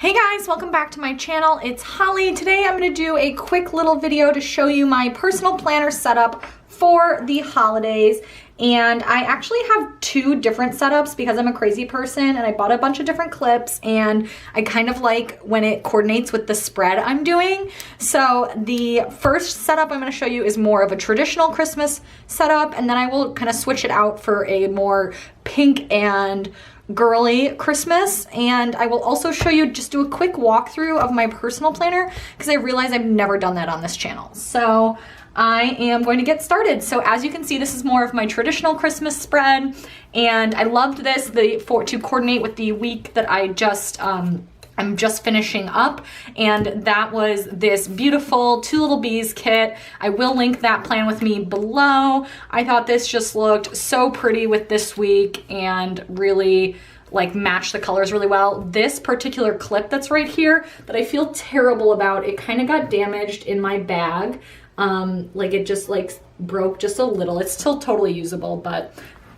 Hey guys, welcome back to my channel. It's Holly. Today I'm going to do a quick little video to show you my personal planner setup for the holidays. And I actually have two different setups because I'm a crazy person and I bought a bunch of different clips and I kind of like when it coordinates with the spread I'm doing. So the first setup I'm going to show you is more of a traditional Christmas setup, and then I will kind of switch it out for a more pink and girly Christmas. And I will also show you, just do a quick walkthrough of my personal planner because I realize I've never done that on this channel. So I am going to get started. So as you can see, this is more of my traditional Christmas spread, and I loved this to coordinate with the week that I'm just finishing up, and that was this beautiful Two Little Bees kit. I will link that plan with me below. I thought this just looked so pretty with this week and really like match the colors really well. This particular clip that's right here that I feel terrible about, it kind of got damaged in my bag. Like it just like broke just a little. It's still totally usable, but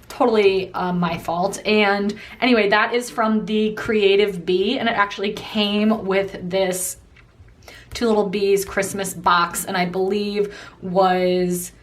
totally my fault. And anyway, that is from the Creative Bee, and it actually came with this Two Little Bees Christmas box, and I believe was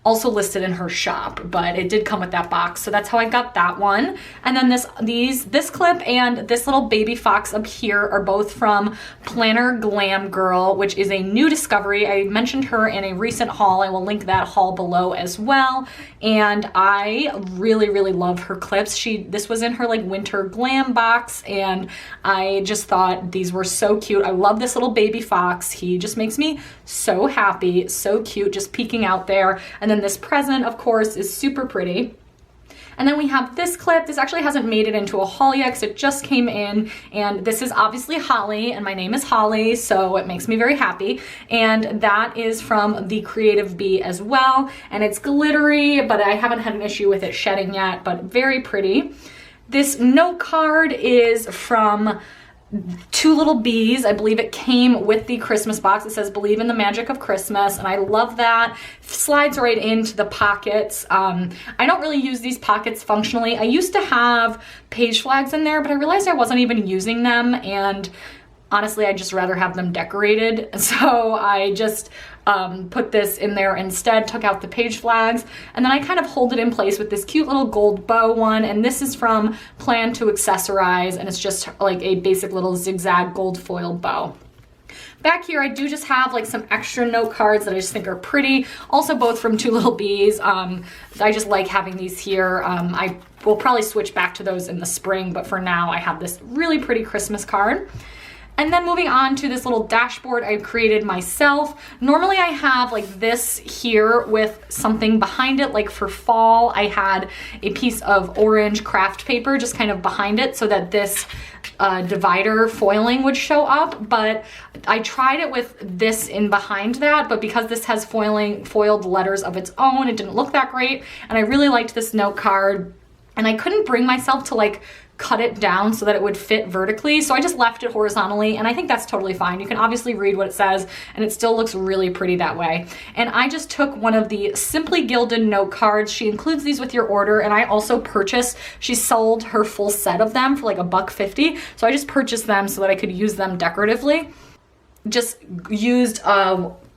also listed in her shop, but it did come with that box. So that's how I got that one. And then this clip and this little baby fox up here are both from Planner Glam Girl, which is a new discovery. I mentioned her in a recent haul. I will link that haul below as well. And I really, really love her clips. This was in her like winter glam box, and I just thought these were so cute. I love this little baby fox. He just makes me so happy, so cute, just peeking out there. And then this present, of course, is super pretty. And then we have this clip. This actually hasn't made it into a haul yet because it just came in, and this is obviously Holly, and my name is Holly, so it makes me very happy. And that is from the Creative Bee as well, and it's glittery, but I haven't had an issue with it shedding yet, but very pretty. This note card is from Two Little Bees. I believe it came with the Christmas box. It says "Believe in the Magic of Christmas," and I love that. Slides right into the pockets. I don't really use these pockets functionally. I used to have page flags in there, but I realized I wasn't even using them, and honestly, I'd just rather have them decorated. So I just put this in there instead, took out the page flags, and then I kind of hold it in place with this cute little gold bow one. And this is from Plan to Accessorize, and it's just like a basic little zigzag gold foil bow. Back here, I do just have like some extra note cards that I just think are pretty. Also both from Two Little Bees. I just like having these here. I will probably switch back to those in the spring, but for now I have this really pretty Christmas card. And then moving on to this little dashboard I created myself. Normally I have like this here with something behind it, like for fall I had a piece of orange craft paper just kind of behind it so that this divider foiling would show up, but I tried it with this in behind that, but because this has foiled letters of its own, it didn't look that great. And I really liked this note card, and I couldn't bring myself to like cut it down so that it would fit vertically, so I just left it horizontally, and I think that's totally fine. You can obviously read what it says and it still looks really pretty that way. And I just took one of the Simply Gilded note cards. She includes these with your order, and I also purchased, she sold her full set of them for like $1.50, so I just purchased them so that I could use them decoratively. Just used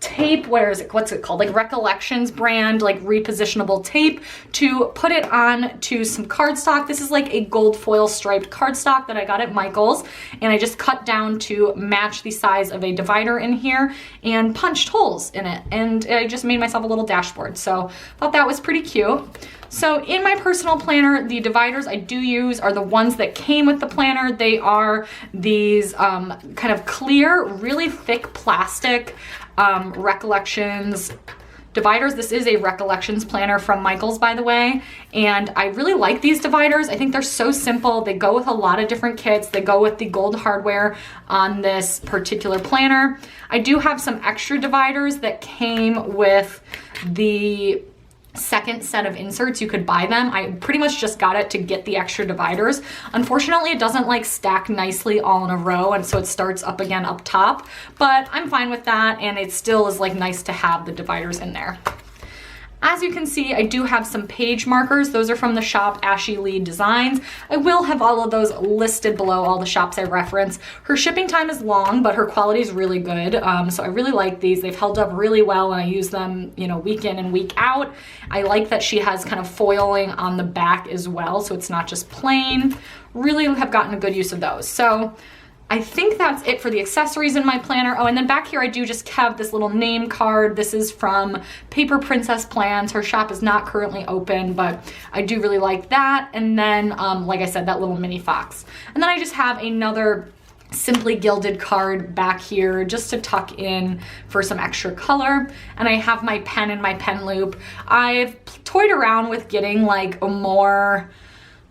tape, what's it called, like Recollections brand, like repositionable tape, to put it on to some cardstock. This is like a gold foil striped cardstock that I got at Michael's, and I just cut down to match the size of a divider in here and punched holes in it, and I just made myself a little dashboard. So thought that was pretty cute. So in my personal planner, the dividers I do use are the ones that came with the planner. They are these kind of clear, really thick plastic Recollections dividers. This is a Recollections planner from Michael's, by the way, and I really like these dividers. I think they're so simple. They go with a lot of different kits. They go with the gold hardware on this particular planner. I do have some extra dividers that came with the second set of inserts. You could buy them. I pretty much just got it to get the extra dividers. Unfortunately, it doesn't like stack nicely all in a row, and so it starts up again up top, but I'm fine with that, and it still is like nice to have the dividers in there. As you can see, I do have some page markers. Those are from the shop Ashley Lee Designs. I will have all of those listed below, all the shops I reference. Her shipping time is long, but her quality is really good. So I really like these. They've held up really well and I use them, you know, week in and week out. I like that she has kind of foiling on the back as well, so it's not just plain. Really have gotten a good use of those. So I think that's it for the accessories in my planner. Oh, and then back here I do just have this little name card. This is from Paper Princess Plans. Her shop is not currently open, but I do really like that. And then, like I said, that little mini fox. And then I just have another Simply Gilded card back here just to tuck in for some extra color. And I have my pen and my pen loop. I've toyed around with getting like a more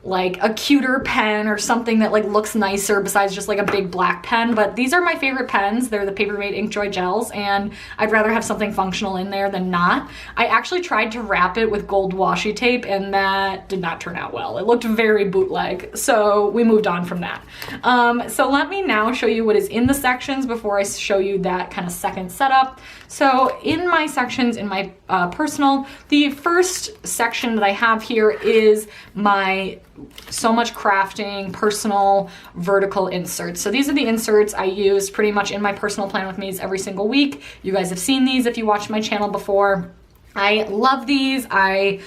like a cuter pen or something that like looks nicer besides just like a big black pen, but these are my favorite pens. They're the Papermate Inkjoy gels, and I'd rather have something functional in there than not. I actually tried to wrap it with gold washi tape and that did not turn out well. It looked very bootleg, so we moved on from that. So let me now show you what is in the sections before I show you that kind of second setup. So in my sections, in my personal, the first section that I have here is my So Much Crafting personal vertical inserts. So these are the inserts I use pretty much in my personal plan with me's every single week. You guys have seen these if you watched my channel before. I love these. I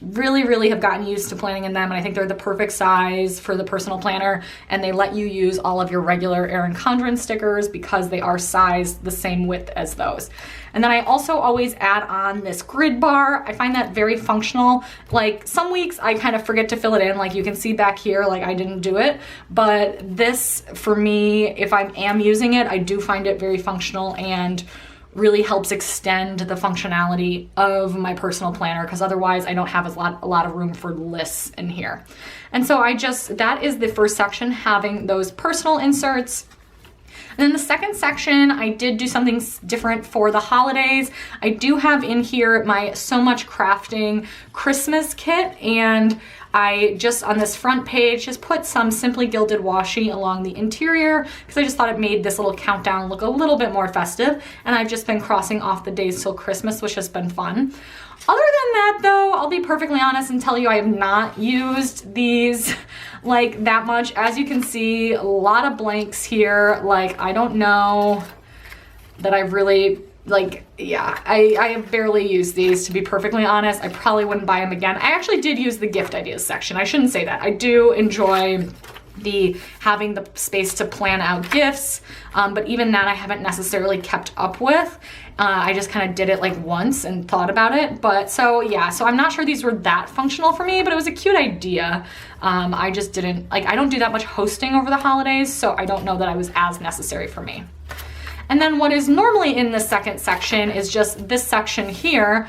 really have gotten used to planning in them, and I think they're the perfect size for the personal planner, and they let you use all of your regular Erin Condren stickers because they are sized the same width as those. And then I also always add on this grid bar. I find that very functional. Like some weeks I kind of forget to fill it in, like you can see back here, like I didn't do it, but this for me, if I am using it, I do find it very functional and really helps extend the functionality of my personal planner, because otherwise I don't have a lot of room for lists in here. And so that is the first section, having those personal inserts. And then the second section, I did do something different for the holidays. I do have in here my So Much Crafting Christmas kit, and I just on this front page just put some Simply Gilded washi along the interior because I just thought it made this little countdown look a little bit more festive, and I've just been crossing off the days till Christmas, which has been fun. Other than that though, I'll be perfectly honest and tell you I have not used these like that much. As you can see, a lot of blanks here. Like I don't know that I've really I have barely used these, to be perfectly honest. I probably wouldn't buy them again. I actually did use the gift ideas section. I shouldn't say that. I do enjoy having the space to plan out gifts, but even that I haven't necessarily kept up with. I just kind of did it like once and thought about it. But so yeah, so I'm not sure these were that functional for me, but it was a cute idea. I just didn't, I don't do that much hosting over the holidays, so I don't know that I was as necessary for me. And then what is normally in the second section is just this section here,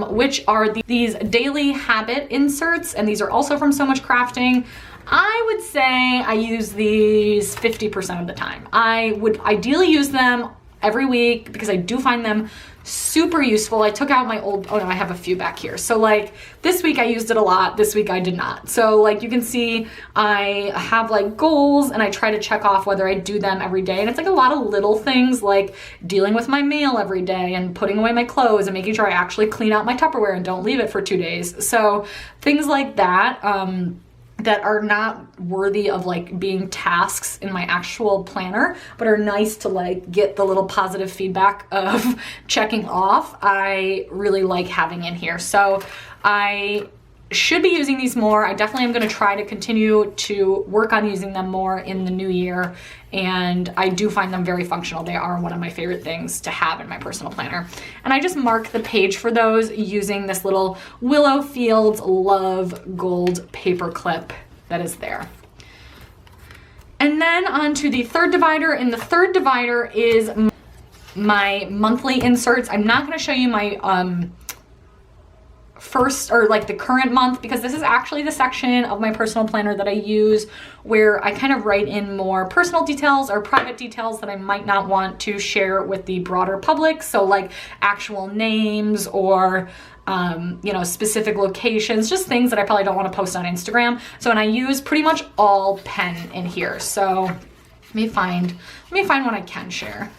which are these daily habit inserts, and these are also from So Much Crafting. I would say I use these 50% of the time. I would ideally use them every week because I do find them super useful. I took out my old, oh no, I have a few back here. So like this week I used it a lot, this week I did not. So like you can see I have like goals and I try to check off whether I do them every day. And it's like a lot of little things like dealing with my mail every day and putting away my clothes and making sure I actually clean out my Tupperware and don't leave it for 2 days. So things like that, that are not worthy of like being tasks in my actual planner, but are nice to like get the little positive feedback of checking off, I really like having in here. So I should be using these more. I definitely am going to try to continue to work on using them more in the new year, and I do find them very functional. They are one of my favorite things to have in my personal planner. And I just mark the page for those using this little Willow Fields Love gold paper clip that is there. And then on to the third divider. And the third divider is my monthly inserts. I'm not going to show you my first or like the current month, because this is actually the section of my personal planner that I use where I kind of write in more personal details or private details that I might not want to share with the broader public. So like actual names or you know, specific locations, just things that I probably don't want to post on Instagram. So, and I use pretty much all pen in here. So let me find one I can share.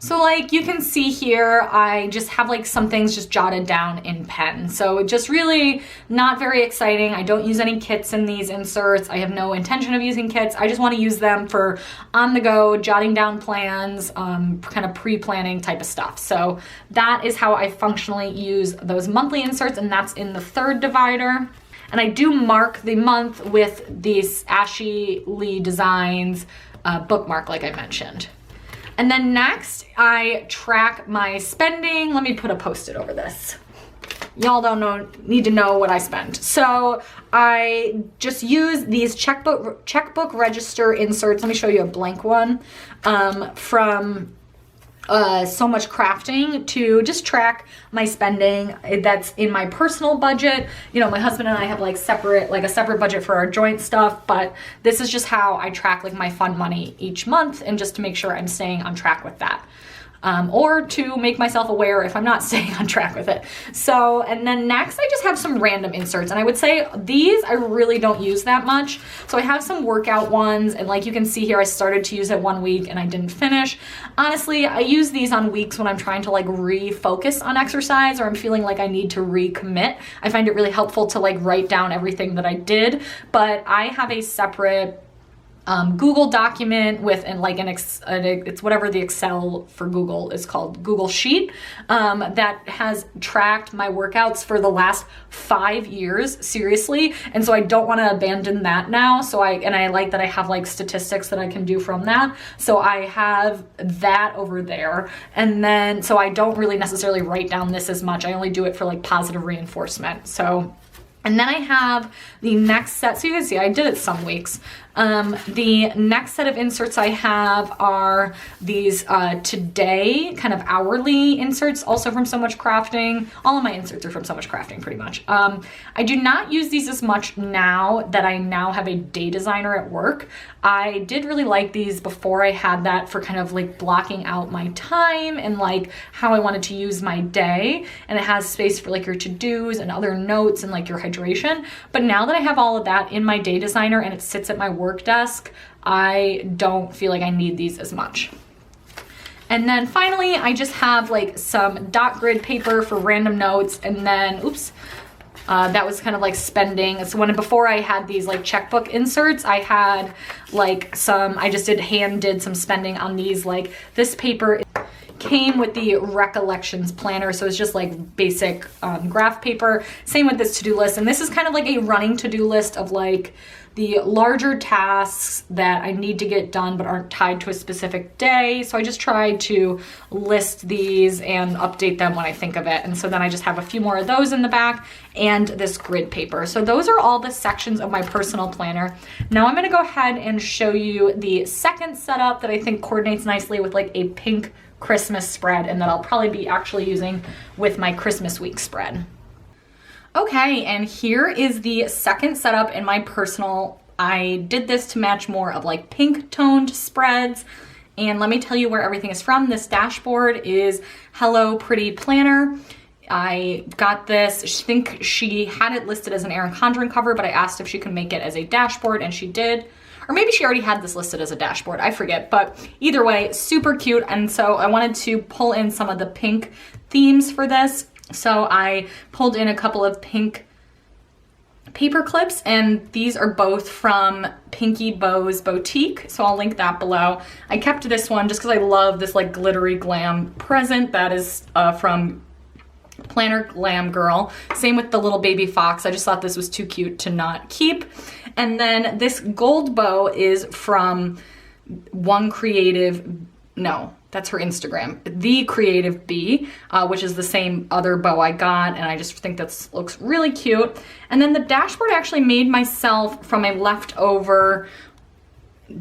So like you can see here, I just have like some things just jotted down in pen. So just really not very exciting. I don't use any kits in these inserts. I have no intention of using kits. I just want to use them for on the go, jotting down plans, kind of pre-planning type of stuff. So that is how I functionally use those monthly inserts, and that's in the third divider. And I do mark the month with these Ashley Lee Designs bookmark like I mentioned. And then next, I track my spending. Let me put a Post-it over this. Y'all need to know what I spend. So I just use these checkbook register inserts. Let me show you a blank one from So Much Crafting to just track my spending. That's in my personal budget. You know, my husband and I have like a separate budget for our joint stuff, but this is just how I track like my fun money each month, and just to make sure I'm staying on track with that. Or to make myself aware if I'm not staying on track with it. So, and then next I just have some random inserts, and I would say these I really don't use that much. So I have some workout ones, and like you can see here, I started to use it one week and I didn't finish. Honestly, I use these on weeks when I'm trying to like refocus on exercise, or I'm feeling like I need to recommit. I find it really helpful to like write down everything that I did, but I have a separate Google document with, and like it's whatever the Excel for Google is called, Google Sheet, that has tracked my workouts for the last 5 years, seriously. And so I don't want to abandon that now. So I like that I have like statistics that I can do from that. So I have that over there. And then, so I don't really necessarily write down this as much. I only do it for like positive reinforcement. So, and then I have the next set, so you can see I did it some weeks. The next set of inserts I have are these today kind of hourly inserts, also from So Much Crafting. All of my inserts are from So Much Crafting pretty much. I do not use these as much now that I now have a day designer at work. I did really like these before I had that, for kind of like blocking out my time and like how I wanted to use my day. And it has space for like your to-dos and other notes and like your hydration. But now that I have all of that in my day designer and it sits at my work desk, I don't feel like I need these as much. And then finally, I just have like some dot grid paper for random notes. And then, that was kind of like spending. So before I had these like checkbook inserts, I had like I just did some spending on these. Like this paper came with the Recollections planner, so it's just like basic graph paper. Same with this to-do list, and this is kind of like a running to-do list of like the larger tasks that I need to get done but aren't tied to a specific day. So I just try to list these and update them when I think of it. And so then I just have a few more of those in the back and this grid paper. So those are all the sections of my personal planner. Now I'm gonna go ahead and show you the second setup that I think coordinates nicely with like a pink Christmas spread, and that I'll probably be actually using with my Christmas week spread. Okay, and here is the second setup in my personal. I did this to match more of like pink toned spreads. And let me tell you where everything is from. This dashboard is Hello Pretty Planner. I got this, I think she had it listed as an Erin Condren cover, but I asked if she could make it as a dashboard, and she did. Or maybe she already had this listed as a dashboard, I forget. But either way, super cute. And so I wanted to pull in some of the pink themes for this. So I pulled in a couple of pink paper clips, and these are both from Pinky Bow's Boutique, so I'll link that below. I kept this one just because I love this like glittery glam present that is from Planner Glam Girl. Same with the little baby fox. I just thought this was too cute to not keep. And then this gold bow is from that's her Instagram, The Creative Bee, which is the same other bow I got, and I just think that looks really cute. And then the dashboard I actually made myself from a leftover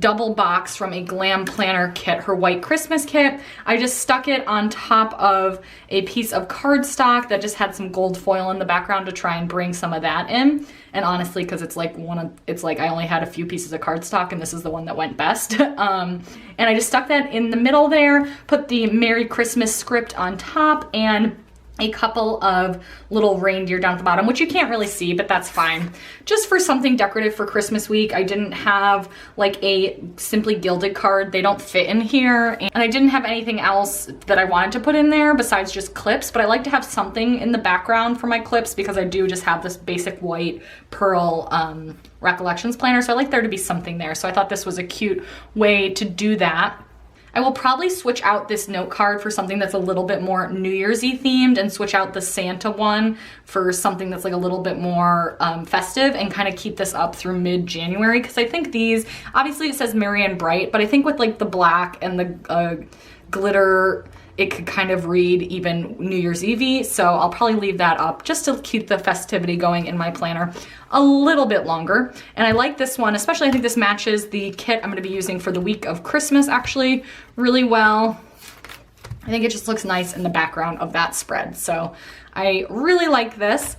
double box from a Glam Planner kit, her white Christmas kit. I just stuck it on top of a piece of cardstock that just had some gold foil in the background to try and bring some of that in. And honestly, because it's like I only had a few pieces of cardstock and this is the one that went best. And I just stuck that in the middle there, put the Merry Christmas script on top, and a couple of little reindeer down at the bottom, which you can't really see, but that's fine. Just for something decorative for Christmas week. I didn't have like a simply gilded card. They don't fit in here. And I didn't have anything else that I wanted to put in there besides just clips, but I like to have something in the background for my clips because I do just have this basic white pearl Recollections planner. So I like there to be something there. So I thought this was a cute way to do that. I will probably switch out this note card for something that's a little bit more New Year's-y themed and switch out the Santa one for something that's like a little bit more festive and kind of keep this up through mid-January because I think these, obviously it says merry and bright, but I think with like the black and the glitter, it could kind of read even New Year's Eve-y, so I'll probably leave that up just to keep the festivity going in my planner a little bit longer. And I like this one, especially I think this matches the kit I'm gonna be using for the week of Christmas actually really well. I think it just looks nice in the background of that spread. So I really like this.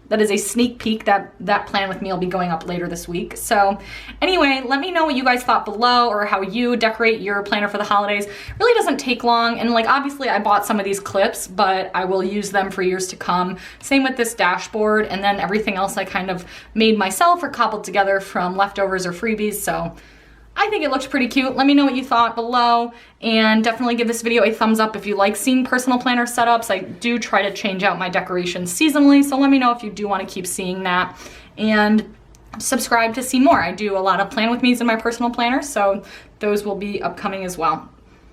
That is a sneak peek. That plan with me will be going up later this week. So anyway, let me know what you guys thought below or how you decorate your planner for the holidays. It really doesn't take long. And like, obviously I bought some of these clips, but I will use them for years to come. Same with this dashboard. And then everything else I kind of made myself or cobbled together from leftovers or freebies. So I think it looks pretty cute. Let me know what you thought below and definitely give this video a thumbs up if you like seeing personal planner setups. I do try to change out my decorations seasonally, so let me know if you do want to keep seeing that. And subscribe to see more. I do a lot of plan with me's in my personal planner, so those will be upcoming as well.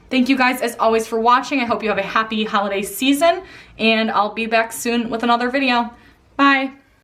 Thank you guys as always for watching. I hope you have a happy holiday season and I'll be back soon with another video. Bye.